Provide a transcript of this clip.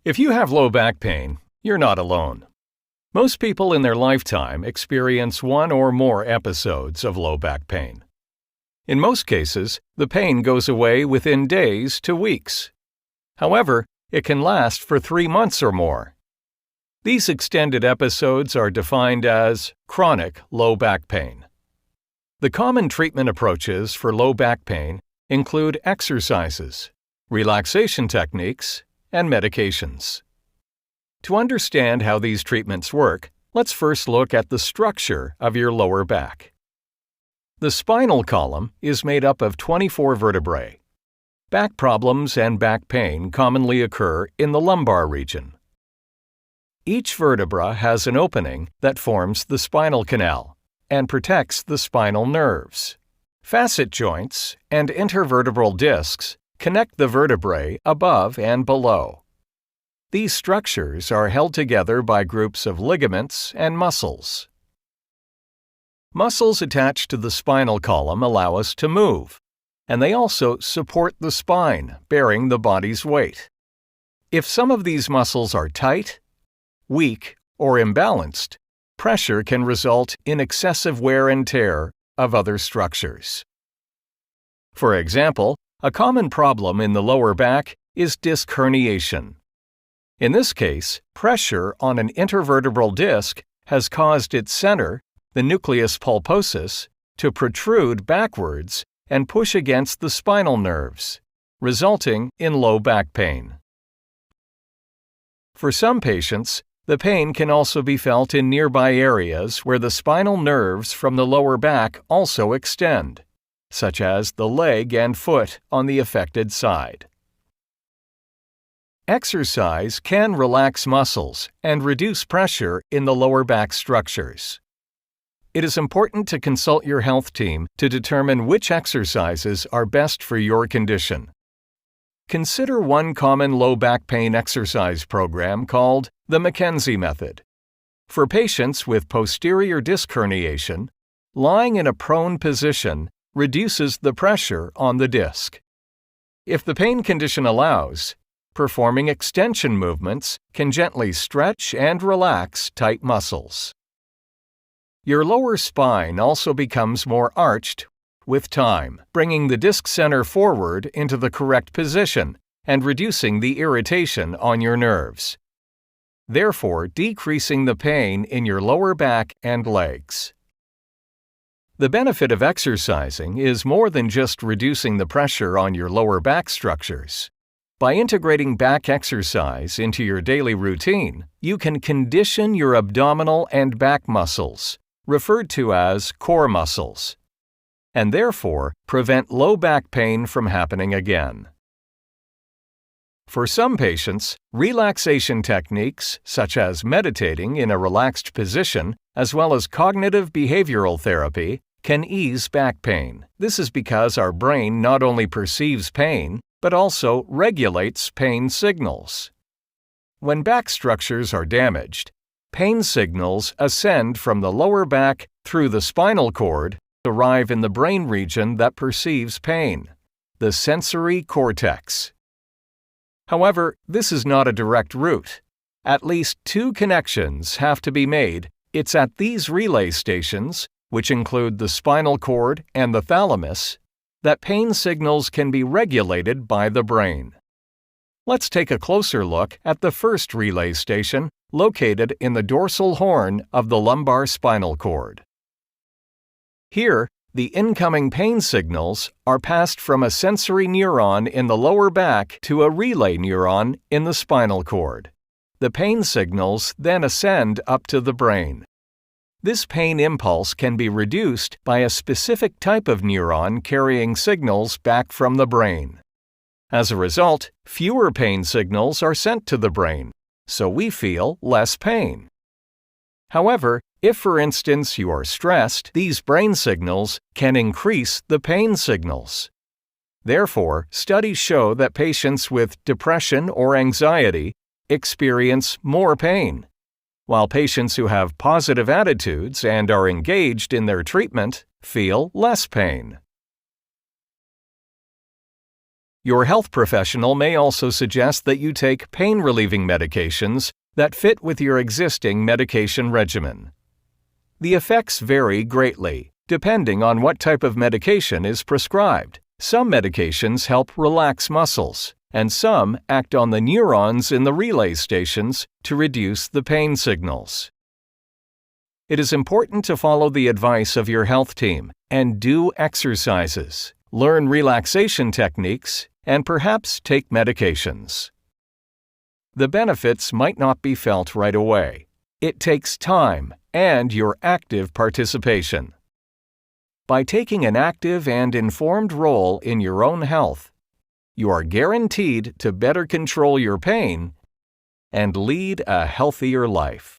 If you have low back pain, you're not alone. Most people in their lifetime experience one or more episodes of low back pain. In most cases, the pain goes away within days to weeks. However, it can last for 3 months or more. These extended episodes are defined as chronic low back pain. The common treatment approaches for low back pain include exercises, relaxation techniques, and medications. To understand how these treatments work, let's first look at the structure of your lower back. The spinal column is made up of 24 vertebrae. Back problems and back pain commonly occur in the lumbar region. Each vertebra has an opening that forms the spinal canal and protects the spinal nerves. Facet joints and intervertebral discs connect the vertebrae above and below. These structures are held together by groups of ligaments and muscles. Muscles attached to the spinal column allow us to move, and they also support the spine, bearing the body's weight. If some of these muscles are tight, weak, or imbalanced, pressure can result in excessive wear and tear of other structures. For example, a common problem in the lower back is disc herniation. In this case, pressure on an intervertebral disc has caused its center, the nucleus pulposus, to protrude backwards and push against the spinal nerves, resulting in low back pain. For some patients, the pain can also be felt in nearby areas where the spinal nerves from the lower back also extend, such as the leg and foot on the affected side. Exercise can relax muscles and reduce pressure in the lower back structures. It is important to consult your health team to determine which exercises are best for your condition. Consider one common low back pain exercise program called the McKenzie method. For patients with posterior disc herniation, lying in a prone position reduces the pressure on the disc. If the pain condition allows, performing extension movements can gently stretch and relax tight muscles. Your lower spine also becomes more arched with time, bringing the disc center forward into the correct position and reducing the irritation on your nerves, therefore decreasing the pain in your lower back and legs. The benefit of exercising is more than just reducing the pressure on your lower back structures. By integrating back exercise into your daily routine, you can condition your abdominal and back muscles, referred to as core muscles, and therefore prevent low back pain from happening again. For some patients, relaxation techniques such as meditating in a relaxed position, as well as cognitive behavioral therapy, can ease back pain. This is because our brain not only perceives pain, but also regulates pain signals. When back structures are damaged, pain signals ascend from the lower back through the spinal cord, arrive in the brain region that perceives pain, the sensory cortex. However, this is not a direct route. At least 2 connections have to be made. It's at these relay stations, which include the spinal cord and the thalamus, that pain signals can be regulated by the brain. Let's take a closer look at the first relay station, located in the dorsal horn of the lumbar spinal cord. Here, the incoming pain signals are passed from a sensory neuron in the lower back to a relay neuron in the spinal cord. The pain signals then ascend up to the brain. This pain impulse can be reduced by a specific type of neuron carrying signals back from the brain. As a result, fewer pain signals are sent to the brain, so we feel less pain. However, if for instance you are stressed, these brain signals can increase the pain signals. Therefore, studies show that patients with depression or anxiety experience more pain, while patients who have positive attitudes and are engaged in their treatment feel less pain. Your health professional may also suggest that you take pain-relieving medications that fit with your existing medication regimen. The effects vary greatly, depending on what type of medication is prescribed. Some medications help relax muscles, and some act on the neurons in the relay stations to reduce the pain signals. It is important to follow the advice of your health team and do exercises, learn relaxation techniques, and perhaps take medications. The benefits might not be felt right away. It takes time and your active participation. By taking an active and informed role in your own health, you are guaranteed to better control your pain and lead a healthier life.